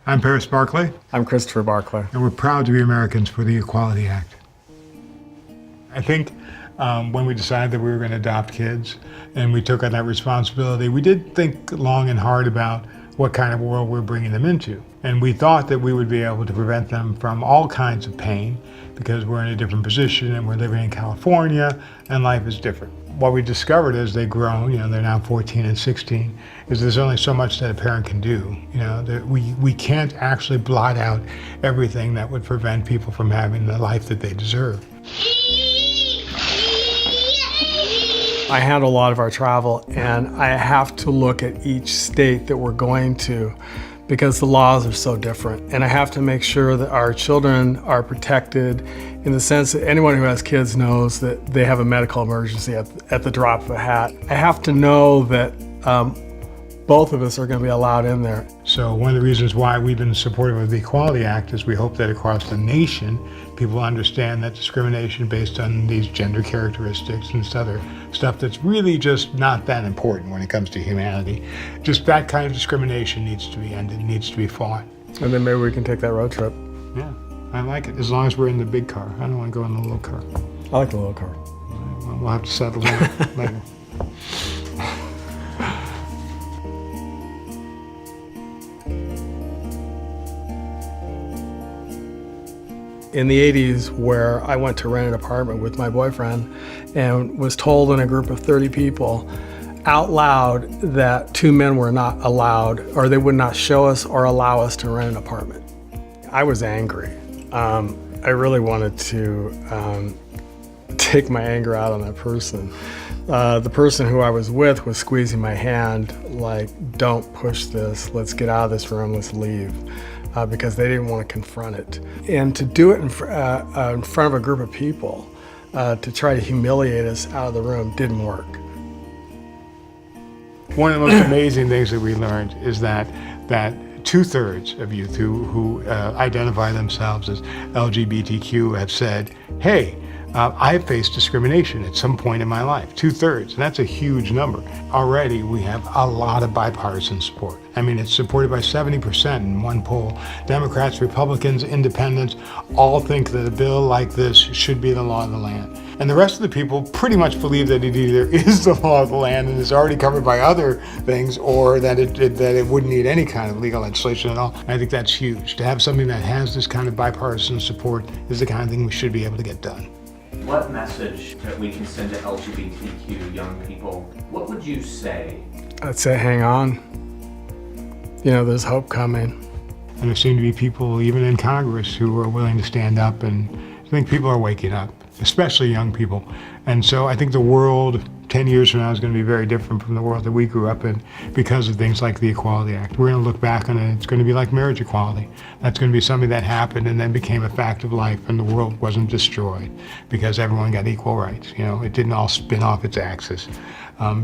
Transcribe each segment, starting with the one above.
I'm Paris Barclay. I'm Christopher Barclay. And we're proud to be Americans for the Equality Act. I think when we decided that we were going to adopt kids and we took on that responsibility, we did think long and hard about what kind of world we're bringing them into. And we thought that we would be able to prevent them from all kinds of pain because we're in a different position and we're living in California and life is different. What we discovered as they grow, they're now 14 and 16, is there's only so much that a parent can do. That we can't actually blot out everything that would prevent people from having the life that they deserve. I handle a lot of our travel, and I have to look at each state that we're going to because the laws are so different. And I have to make sure that our children are protected in the sense that anyone who has kids knows that they have a medical emergency at the drop of a hat. I have to know that both of us are going to be allowed in there. So one of the reasons why we've been supportive of the Equality Act is we hope that across the nation, people understand that discrimination based on these gender characteristics and this other stuff that's really just not that important when it comes to humanity. Just that kind of discrimination needs to be ended, needs to be fought. And then maybe we can take that road trip. Yeah, I like it, as long as we're in the big car. I don't want to go in the little car. I like the little car. We'll have to settle that later. In the 80s, where I went to rent an apartment with my boyfriend and was told in a group of 30 people out loud that two men were not allowed, or they would not show us or allow us to rent an apartment. I was angry. I really wanted to take my anger out on that person. The person who I was with was squeezing my hand like, don't push this, let's get out of this room, let's leave. Because they didn't want to confront it. And to do it in front of a group of people, to try to humiliate us out of the room didn't work. One of the most amazing things that we learned is that 2/3 of youth who identify themselves as LGBTQ have said, hey, I have faced discrimination at some point in my life, 2/3, and that's a huge number. Already we have a lot of bipartisan support. I mean, it's supported by 70% in one poll. Democrats, Republicans, Independents all think that a bill like this should be the law of the land. And the rest of the people pretty much believe that it either is the law of the land and is already covered by other things, or that it wouldn't need any kind of legal legislation at all. I think that's huge. To have something that has this kind of bipartisan support is the kind of thing we should be able to get done. What message that we can send to LGBTQ young people? What would you say? I'd say hang on. There's hope coming. And there seem to be people, even in Congress, who are willing to stand up, and I think people are waking up, especially young people. And so I think the world 10 years from now is going to be very different from the world that we grew up in because of things like the Equality Act. We're going to look back on it, it's going to be like marriage equality. That's going to be something that happened and then became a fact of life, and the world wasn't destroyed because everyone got equal rights. It didn't all spin off its axis.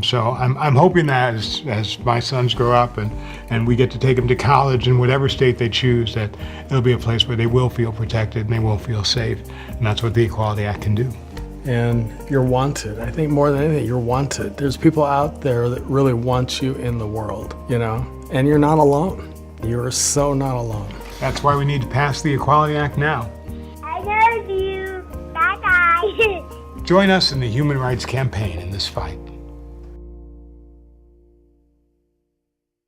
So I'm hoping that as my sons grow up and we get to take them to college in whatever state they choose, that it'll be a place where they will feel protected and they will feel safe. And that's what the Equality Act can do. And you're wanted. I think more than anything, you're wanted. There's people out there that really want you in the world, and you're not alone. You're so not alone. That's why we need to pass the Equality Act now. I love you. Bye-bye. Join us in the human rights campaign in this fight.